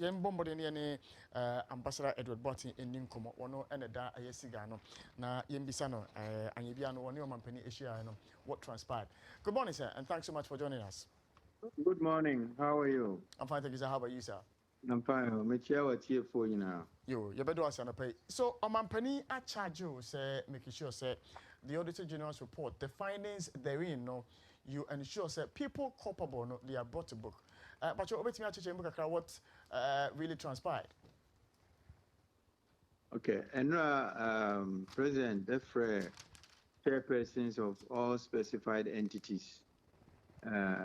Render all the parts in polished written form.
yen bombo de ne ambassador Edward Boateng enin komo wono ene da ayesiga no na yen bisa no anye bia no woni omampani ehia no what transpired. Good morning, sir, and thanks so much for joining us. Good morning. How are you? I'm fine, thank you, sir. How about you, sir? I'm fine. Me chair what here for you now. You bedo asa no pay. So omampani a charge you say making sure say the Auditor General's report, the findings therein, no, you ensure that people culpable, no, they are brought to book. But you're obviously actually what really transpired. Okay. And President, the chairpersons of all specified entities,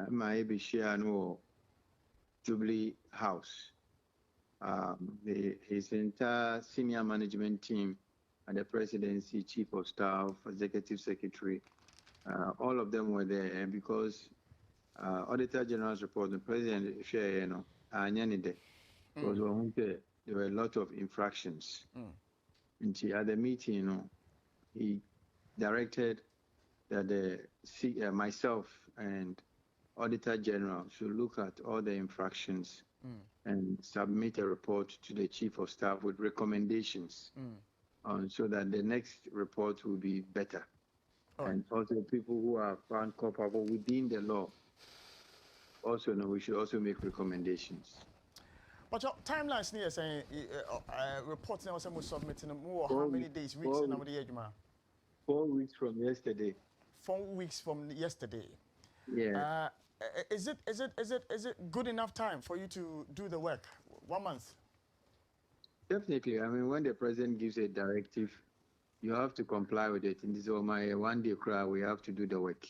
my share no Jubilee House, his entire senior management team and the presidency, chief of staff, executive secretary, all of them were there, and because Auditor General's report, the president share, you know, because there were a lot of infractions. And at the meeting, you know, he directed that myself and Auditor General should look at all the infractions and submit a report to the Chief of Staff with recommendations so that the next report will be better. And also people who are found culpable within the law, also, no, we should also make recommendations. But your timelines near saying reports now was submitting more how many days, weeks, and how many days? 4 weeks from yesterday. 4 weeks from yesterday. Yeah. Is it good enough time for you to do the work? 1 month? Definitely. I mean, when the president gives a directive, you have to comply with it. In this my 1 day cry, we have to do the work.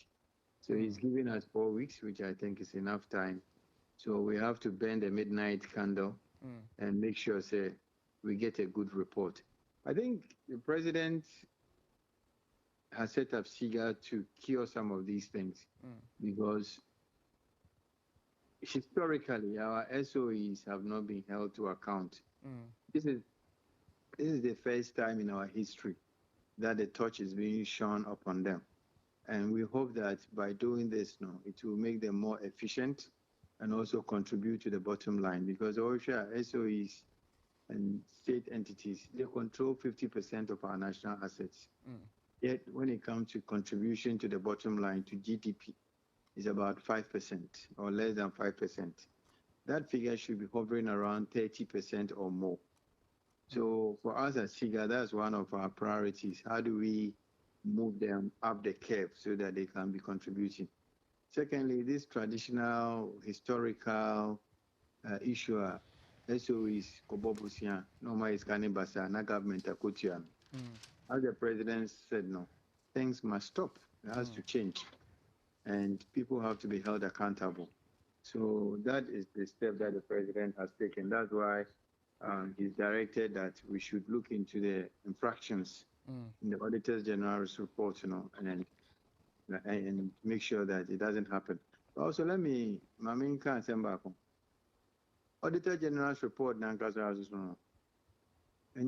So he's giving us 4 weeks, which I think is enough time. So we have to burn the midnight candle and make sure, say, we get a good report. I think the president has set up SIGA to cure some of these things because historically our SOEs have not been held to account. This is the first time in our history that the torch is being shone upon them. And we hope that by doing this, it will make them more efficient and also contribute to the bottom line, because OSHA, SOEs, and state entities, they control 50% of our national assets. Yet when it comes to contribution to the bottom line, to GDP, is about 5% or less than 5%. That figure should be hovering around 30% or more. So for us at SIGA, that's one of our priorities. How do we move them up the curve so that they can be contributing? Secondly, this traditional, historical issue, SOEs, Kobobusian, Noma is Kanibasa, na government Akutian. As the president said, no, things must stop. It has to change. And people have to be held accountable. So that is the step that the president has taken. That's why he's directed that we should look into the infractions in the Auditor General's report, and make sure that it doesn't happen. Also, let me, Mamin can send back. Auditor General's report, and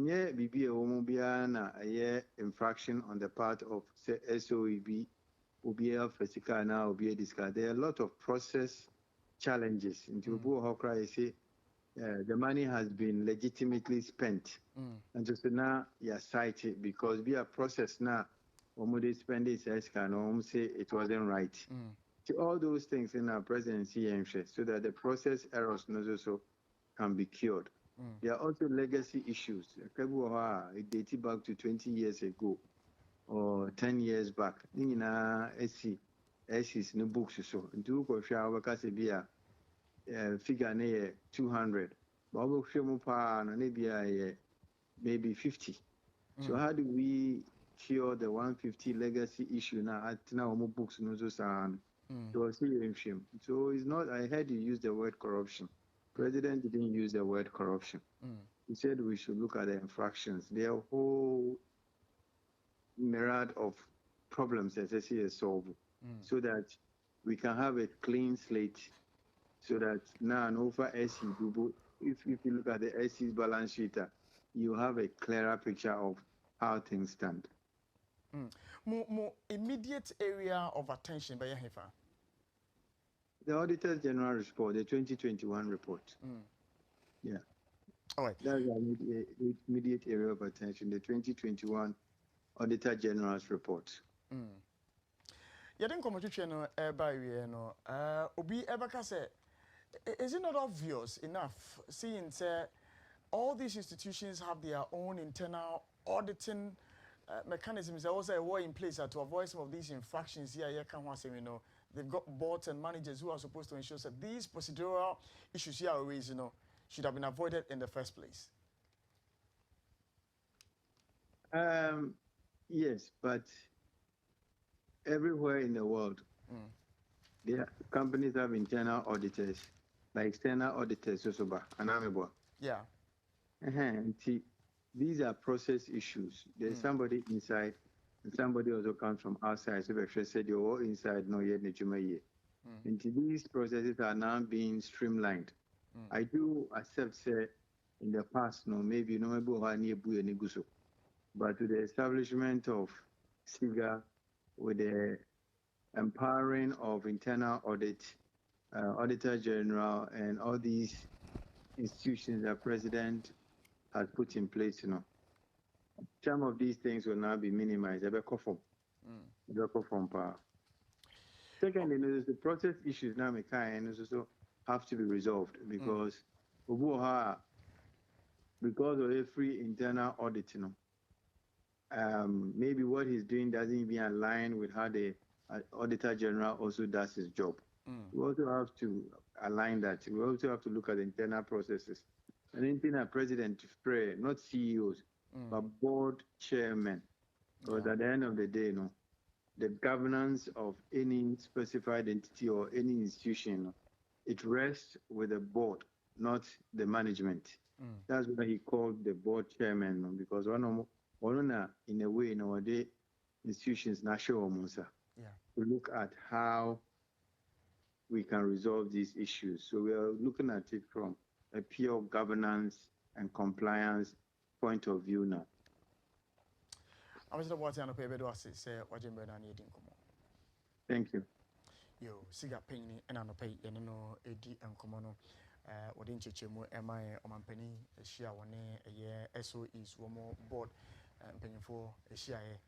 yeah, BBA infraction on the part of SOEB, OBL, Fesica, now OBA discard. There are a lot of process challenges. Into Hokra, say the money has been legitimately spent. And just now, you're cited because we are processed now. When spend it, say it wasn't right. So all those things in our presidency so that the process errors also can be cured. There are also legacy issues. It dated back to 20 years ago or 10 years back. SC's no books so. Do go share because figure 200. Maybe 50. So how do we cure the 150 legacy issue now? At now, books so it's not. I heard you use the word corruption. President didn't use the word corruption. He said we should look at the infractions. There are a whole myriad of problems that SSC is solved, so that we can have a clean slate. So that now and over SC, if you look at the SC's balance sheet, you have a clearer picture of how things stand. More immediate area of attention by the Auditor General report, the 2021 report. Yeah. All right. That's our immediate area of attention, the 2021 Auditor General's report. Yɛde nkɔmmɔtwetwe no ɛba awie no obi ɛbɛka sɛ is it not obvious enough seeing say all these institutions have their own internal auditing mechanisms that also were in place to avoid some of these infractions here. You know, they've got boards and managers who are supposed to ensure that these procedural issues here are raised, should have been avoided in the first place. Yes, but everywhere in the world, companies have internal auditors, like external auditors, yeah. These are process issues. There's somebody inside, and somebody also comes from outside. So if said you're all inside, no yet and these processes are now being streamlined. I do accept, say, in the past, maybe but with the establishment of SIGA, with the empowering of internal audit, Auditor General, and all these institutions that President has put in place, some of these things will now be minimized. Secondly, there's the process issues now and also have to be resolved because of every internal audit, maybe what he's doing doesn't even align with how the Auditor General also does his job. We also have to align that. We also have to look at the internal processes. And anything that President pray, not CEOs, but board chairmen. Because at the end of the day, the governance of any specified entity or any institution, it rests with the board, not the management. That's what he called the board chairman, because in a way, nowadays, institutions national to look at how we can resolve these issues. So we are looking at it from a pure governance and compliance point of view now. Thank you. Yo, siga penny and anopay and no edi and comono. Within Chichemu, am I omampeni, a share 1 year, SOEs, one more board, and paying for a share,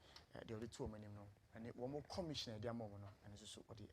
the only 2 minimum, and it one more commissioner, dear moment, and it's also what the